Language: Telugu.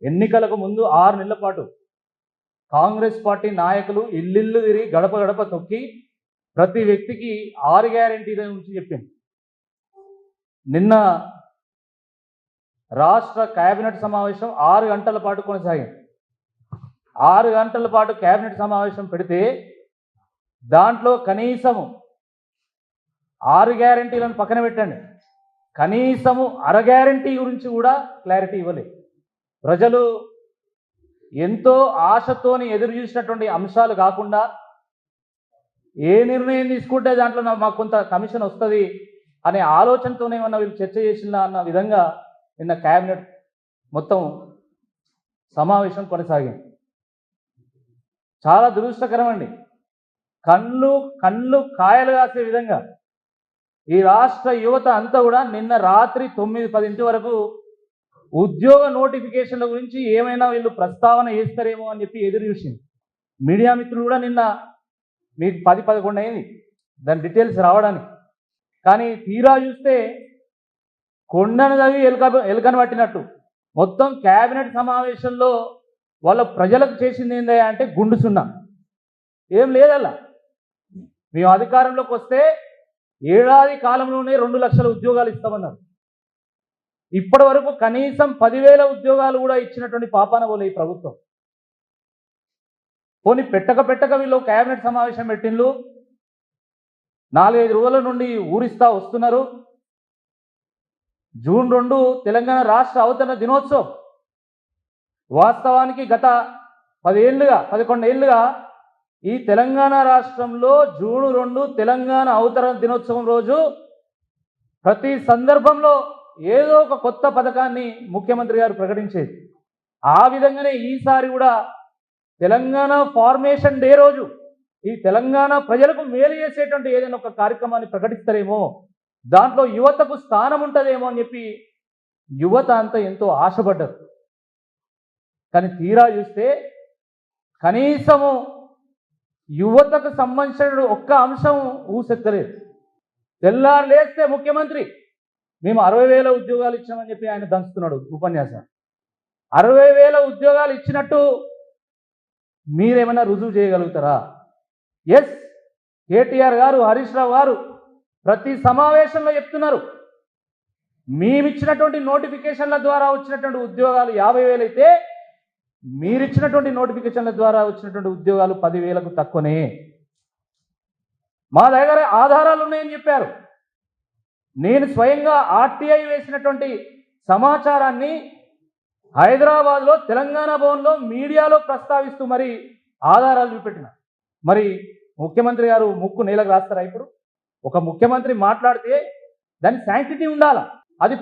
ఎన్నికలకు ముందు 6 నెలల పాటు కాంగ్రెస్ పార్టీ నాయకులు ఇల్లిల్లు తిరిగి గడప గడప తొక్కి ప్రతి వ్యక్తికి 6 గ్యారెంటీల గురించి చెప్పింది. నిన్న రాష్ట్ర కేబినెట్ సమావేశం 6 గంటల పాటు కొనసాగింది. 6 గంటల పాటు కేబినెట్ సమావేశం పెడితే దాంట్లో కనీసము 6 గ్యారెంటీలను పక్కన పెట్టండి, కనీసము అర గ్యారెంటీ గురించి కూడా క్లారిటీ ఇవ్వలేదు. ప్రజలు ఎంతో ఆశతోని ఎదురు చూసినటువంటి అంశాలు కాకుండా ఏ నిర్ణయం తీసుకుంటే దాంట్లో మాకు కొంత కమిషన్ వస్తుంది అనే ఆలోచనతోనే ఏమన్నా వీళ్ళు చర్చ చేసిందా అన్న విధంగా నిన్న కేబినెట్ మొత్తం సమావేశం కొనసాగింది. చాలా దురదృష్టకరం అండి. కళ్ళు కాయలు కాసే విధంగా ఈ రాష్ట్ర యువత అంతా కూడా నిన్న రాత్రి 9-10 వరకు ఉద్యోగ నోటిఫికేషన్ల గురించి ఏమైనా వీళ్ళు ప్రస్తావన చేస్తారేమో అని చెప్పి ఎదురు చూసింది. మీడియా మిత్రులు కూడా నిన్న మీకు 10-11 అయింది దాని డీటెయిల్స్ రావడానికి. కానీ తీరా చూస్తే కొండను తవ్వి ఎలుకను పట్టినట్టు మొత్తం కేబినెట్ సమావేశంలో వాళ్ళ ప్రజలకు చేసింది ఏందా అంటే గుండు సున్నా, ఏం లేదల్లా. మేము అధికారంలోకి వస్తే ఏడాది కాలంలోనే 2 లక్షల ఉద్యోగాలు ఇస్తామన్నారు. ఇప్పటి వరకు కనీసం 10,000 ఉద్యోగాలు కూడా ఇచ్చినటువంటి పాపాన పోలే ఈ ప్రభుత్వం. పోనీ పెట్టక వీళ్ళు కేబినెట్ సమావేశం పెట్టిండ్రు, 4-5 రోజుల నుండి ఊరిస్తా వస్తున్నారు. జూన్ 2 తెలంగాణ రాష్ట్ర అవతరణ దినోత్సవం. వాస్తవానికి గత 11 ఏళ్ళుగా ఈ తెలంగాణ రాష్ట్రంలో జూన్ 2 తెలంగాణ అవతరణ దినోత్సవం రోజు ప్రతి సందర్భంలో ఏదో ఒక కొత్త పథకాన్ని ముఖ్యమంత్రి గారు ప్రకటించేది. ఆ విధంగానే ఈసారి కూడా తెలంగాణ ఫార్మేషన్ డే రోజు ఈ తెలంగాణ ప్రజలకు మేలు చేసేటువంటి ఏదైనా ఒక కార్యక్రమాన్ని ప్రకటిస్తారేమో, దాంట్లో యువతకు స్థానం ఉంటుందేమో అని చెప్పి యువత అంతా ఎంతో ఆశపడ్డారు. కానీ తీరా చూస్తే కనీసము యువతకు సంబంధించిన ఒక్క అంశం ఊసెత్తలేదు. తెల్లారు లేస్తే ముఖ్యమంత్రి మేము 60,000 ఉద్యోగాలు ఇచ్చామని చెప్పి ఆయన దంచుతున్నాడు ఉపన్యాసం. 60,000 ఉద్యోగాలు ఇచ్చినట్టు మీరేమైనా రుజువు చేయగలుగుతారా? ఎస్, కేటీఆర్ గారు, హరీష్ రావు గారు ప్రతి సమావేశంలో చెప్తున్నారు, మేమిచ్చినటువంటి నోటిఫికేషన్ల ద్వారా వచ్చినటువంటి ఉద్యోగాలు 50,000 అయితే మీరిచ్చినటువంటి నోటిఫికేషన్ల ద్వారా వచ్చినటువంటి ఉద్యోగాలు 10,000కు తక్కువనే. మా దగ్గర ఆధారాలు ఉన్నాయని చెప్పారు. నేను స్వయంగా ఆర్టీఐ వేసినటువంటి సమాచారాన్ని హైదరాబాద్లో తెలంగాణ భవన్లో మీడియాలో ప్రస్తావిస్తూ మరి ఆధారాలు చూపెట్టిన. మరి ముఖ్యమంత్రి గారు ముక్కు నేలకు రాస్తారా? ఇప్పుడు ఒక ముఖ్యమంత్రి మాట్లాడితే దాని శాంక్టిటీ ఉండాలా, అది